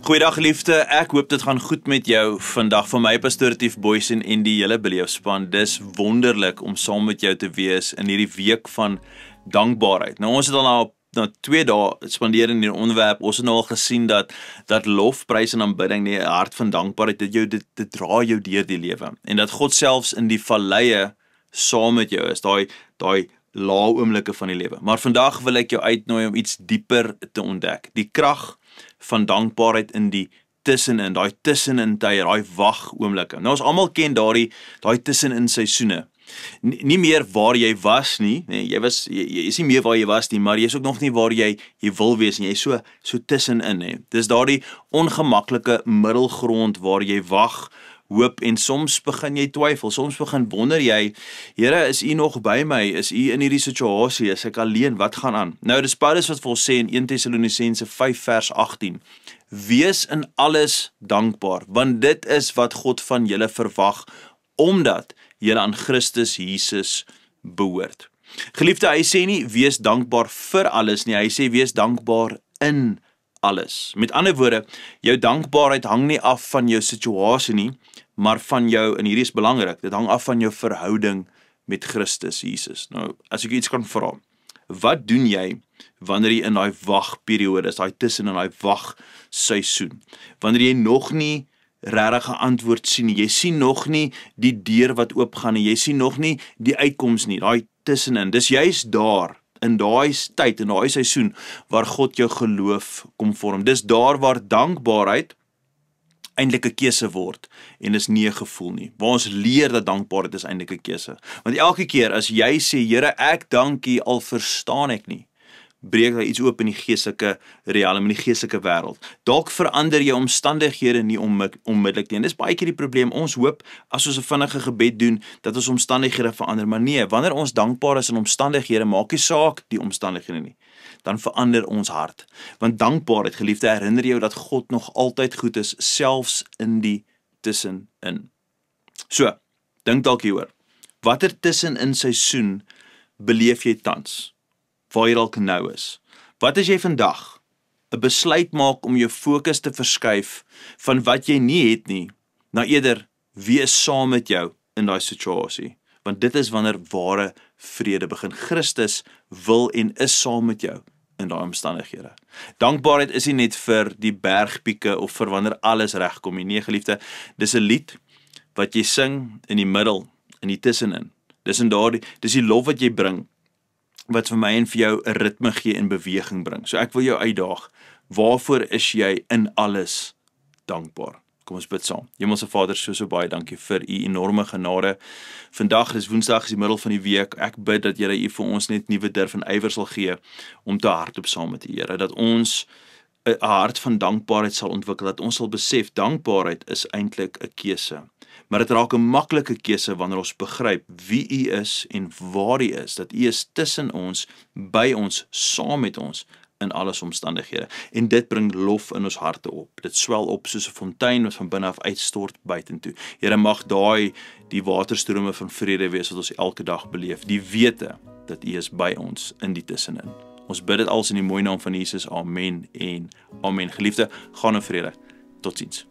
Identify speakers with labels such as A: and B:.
A: Goeiedag liefde, ek hoop dit gaan goed met jou vandag. Van my Pastor Tief Boysen en die hele beleefspan. Dis wonderlik om saam met jou te wees in hierdie week van dankbaarheid. Nou ons het al na 2 dae spandeer in hierdie onderwerp. Ons het nou al gesien dat lofprys en aanbidding, die hart van dankbaarheid, dit dra jou deur die lewe. En dat God selfs in die valleie saam met jou is, daai lae oomblikke van die lewe. Maar vandag wil ek jou uitnooi om iets dieper te ontdek. Die krag van dankbaarheid in die tussenin, daai tussenin tye, daai wag oomblikke. Nou ons almal ken daai tussenin seisoene. Nie meer waar jy was nie, jy is nie meer waar jy was nie, maar jy is ook nog nie waar jy wil wees nie. Jy is so tussenin, hè. Dis daardie ongemaklike middelgrond waar jy wag, hoop en soms begin jy twyfel, soms begin wonder jy, Here, is U nog by my? Is U in hierdie situasie? Is ek alleen? Wat gaan aan? Nou, dis Paulus wat vir ons sê in 1 Tessalonisense 5 vers 18, wees in alles dankbaar, want dit is wat God van julle verwag, omdat julle aan Christus Jesus behoort. Geliefde, hy sê nie, wees dankbaar vir alles nie, hy sê, wees dankbaar in alles. Met ander woorde, jou dankbaarheid hang nie af van jou situasie nie, maar van jou, en hierdie is belangrik, dit hang af van jou verhouding met Christus Jesus. Nou, as ek iets kan vra, wat doen jy wanneer jy in daai wagperiode is, daai tussen in daai wagseisoen, wanneer jy nog nie regtig 'n antwoord sien nie, jy sien nog nie die deur wat oopgaan nie, jy sien nog nie die uitkoms nie, daai tussenin, dis juist daar, in daai tyd, in daai seisoen, waar God jou geloof kom vorm. Dis daar waar dankbaarheid eintlik 'n keuse word, en is nie 'n gevoel nie. Waar ons leer dat dankbaarheid is eintlik 'n keuse. Want elke keer as jy sê, Here, ek dank U, al verstaan ek nie, breek daar iets oop in die geestelike riekalm, in die geestelike wêreld. Dalk verander jou omstandighede nie onmiddellik nie. En dis baie keer die probleem. Ons hoop as ons 'n vinnige gebed doen dat ons omstandighede verander, maar nee, wanneer ons dankbaar is in omstandighede, maak nie saak die omstandighede nie, dan verander ons hart. Want dankbaarheid, geliefde, herinner jou dat God nog altyd goed is, selfs in die tussenin. So, dink dalk hieroor. Watter tussenin seisoen beleef jy tans? Waar jy dalk nou is. Wat as jy vandag 'n besluit maak om jou fokus te verskuif van wat jy nie het nie, na eerder wie is saam met jou in daai situasie? Want dit is wanneer ware vrede begin. Christus wil en is saam met jou in daai omstandighede. Dankbaarheid is nie net vir die bergpieke of vir wanneer alles regkom nie. Nee, geliefde, dis 'n lied wat jy sing in die middel, in die tussenin. Dis die lof wat jy bring, wat vir my en vir jou 'n ritme gee en beweging bring. So ek wil jou uitdaag, waarvoor is jy in alles dankbaar? Kom ons bid saam. Hemelse Vader, so baie dankie vir U enorme genade. Vandag is Woensdag, is die middel van die week. Ek bid dat Here U vir ons net nuwe durf en ywer sal gee om te hardloop saam met U, Here, dat ons 'n hart van dankbaarheid sal ontwikkel, dat ons sal besef dankbaarheid is eintlik 'n keuse. Maar dit raak 'n maklike keuse wanneer ons begryp wie U is en waar U is, dat U is tussen ons, by ons, saam met ons in alles omstandighede. En dit bring lof in ons harte op. Dit swel op soos 'n fontein wat van binne af uitstort buitentoe. Here, mag die waterstrome van vrede wees wat ons elke dag beleef. Die wete dat U is by ons in die tussenin. Ons bid dit alles in die mooi naam van Jesus. Amen en amen. Geliefde, gaan in vrede. Totsiens.